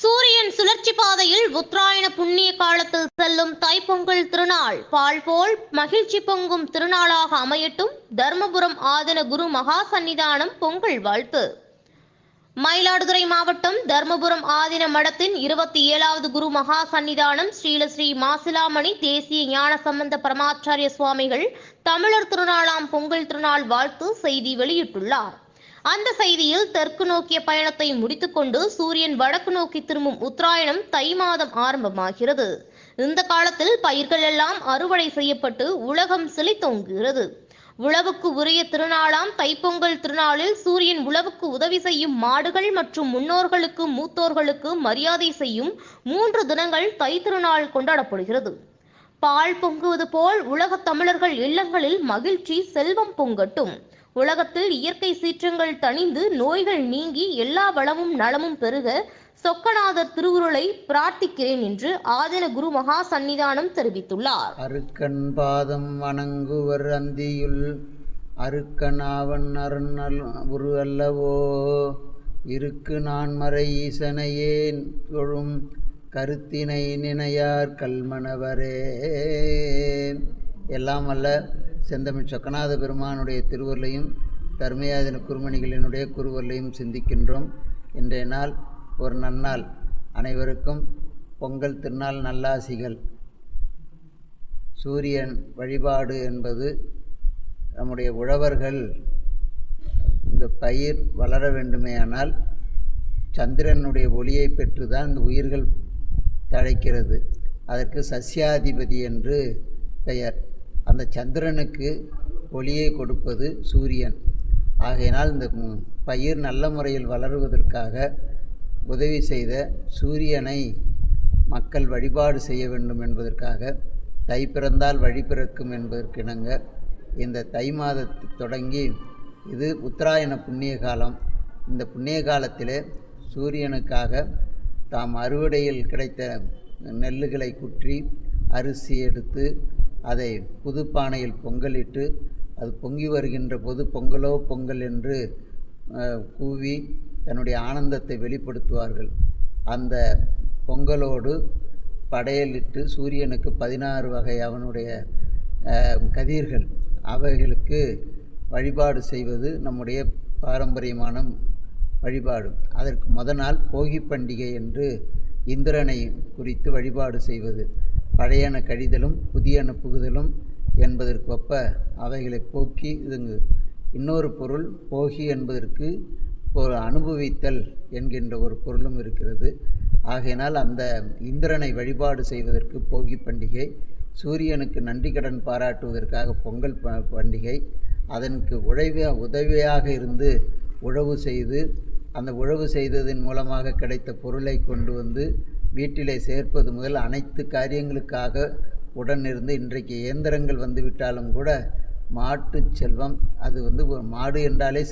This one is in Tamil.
சூரியன் சுழற்சி பாதையில் உத்தராயண புண்ணிய காலத்தில் செல்லும் தைப்பொங்கல் திருநாள் பால் போல் மகிழ்ச்சி பொங்கும் திருநாளாக அமையட்டும். தர்மபுரம் ஆதீன குரு மகா சன்னிதானம் பொங்கல் வாழ்த்து. மயிலாடுதுறை மாவட்டம் தர்மபுரம் ஆதீன மடத்தின் 27வது குரு மகா சன்னிதானம் ஸ்ரீ மாசிலாமணி தேசிய ஞான சம்பந்த பரமாச்சாரிய சுவாமிகள் தமிழர் திருநாளாம் பொங்கல் திருநாள் வாழ்த்து செய்தி வெளியிட்டுள்ளார். அந்த செய்தியில் தெற்கு நோக்கிய பயணத்தை முடித்துக்கொண்டு சூரியன் வடக்கு நோக்கி திரும்பும் உத்தராயணம் தை மாதம் ஆரம்பமாகிறது. இந்த காலத்தில் பயிர்கள் எல்லாம் அறுவடை செய்யப்பட்டு உலகம் செழித்தோங்குகிறது. உழவுக்கு உரிய திருநாளாம் தைப்பொங்கல் திருநாளில் சூரியன் உழவுக்கு உதவி செய்யும் மாடுகள் மற்றும் முன்னோர்களுக்கு மூத்தோர்களுக்கு மரியாதை செய்யும் 3 தினங்கள் தை திருநாள் கொண்டாடப்படுகிறது. பால் பொங்குவது போல் உலகத் தமிழர்கள் இல்லங்களில் மகிழ்ச்சி செல்வம் பொங்கட்டும். உலகத்தில் இயற்கை சீற்றங்கள் தணிந்து நோய்கள் நீங்கி எல்லா வளமும் நலமும் பெருக சொக்கநாதர் திருவுருளை பிரார்த்திக்கிறேன் என்று ஆதீன குரு மகா சன்னிதானம் தெரிவித்துள்ளார். அருக்கன் பாதம் வணங்குவர் அந்தியுள் அருக்கனாவன் அருணல் உரு அல்லவோ இருக்கு நான்மறை ஈசனையேன் தொழும் கருத்தினை நினையார் கல்மணவரே. எல்லாம் அல்ல செந்தமிழ் சொக்கநாத பெருமானுடைய திருவருளையும் தர்மயாதீன குருமணிகளினுடைய குருவருளையும் சிந்திக்கின்றோம். இன்றைய நாள் ஒரு நன்னாள். அனைவருக்கும் பொங்கல் திருநாள் நல்லாசிகள். சூரியன் வழிபாடு என்பது நம்முடைய உழவர்கள் இந்த பயிர் வளர வேண்டுமேயானால் சந்திரனுடைய ஒளியை பெற்றுதான் இந்த உயிர்கள் தழைக்கிறது. அதற்கு சஸ்யாதிபதி என்று பெயர். அந்த சந்திரனுக்கு ஒளியை கொடுப்பது சூரியன். ஆகையினால் இந்த பயிர் நல்ல முறையில் வளருவதற்காக உதவி செய்த சூரியனை மக்கள் வழிபாடு செய்ய வேண்டும் என்பதற்காக தை பிறந்தால் வழி பிறக்கும் என்பதற்கிணங்க இந்த தை மாதத்தை தொடங்கி இது உத்தராயண புண்ணிய காலம். இந்த புண்ணிய காலத்திலே சூரியனுக்காக தாம் அறுவடையில் கிடைத்த நெல்லுகளை குற்றி அரிசி எடுத்து அதை புது பானையில் பொங்கலிட்டு அது பொங்கி வருகின்ற போது பொங்கலோ பொங்கல் என்று கூவி தன்னுடைய ஆனந்தத்தை வெளிப்படுத்துவார்கள். அந்த பொங்கலோடு படையலிட்டு சூரியனுக்கு 16 வகை அவனுடைய கதிர்கள் அவைகளுக்கு வழிபாடு செய்வது நம்முடைய பாரம்பரியமான வழிபாடு. அதற்கு முதல் நாள் போகி பண்டிகை என்று இந்திரனை குறித்து வழிபாடு செய்வது. பழையன கழிதலும் புதியன புகுதலும் என்பதற்கு ஒப்ப அவைகளை போக்கி இதுங்கு. இன்னொரு பொருள் போகி என்பதற்கு ஒரு அனுபவித்தல் என்கின்ற ஒரு பொருளும் இருக்கிறது. ஆகையினால் அந்த இந்திரனை வழிபாடு செய்வதற்கு போகி பண்டிகை, சூரியனுக்கு நன்றி கடன் பாராட்டுவதற்காக பொங்கல் பண்டிகை, அதற்கு உதவியாக இருந்து உழவு செய்து அந்த உழவு செய்ததன் மூலமாக கிடைத்த பொருளை கொண்டு வந்து வீட்டிலே சேர்ப்பது முதல் அனைத்து காரியங்களுக்காக உடனிருந்து இன்றைக்கு இயந்திரங்கள் வந்துவிட்டாலும் கூட மாட்டு செல்வம் அது ஒரு மாடு என்றாலே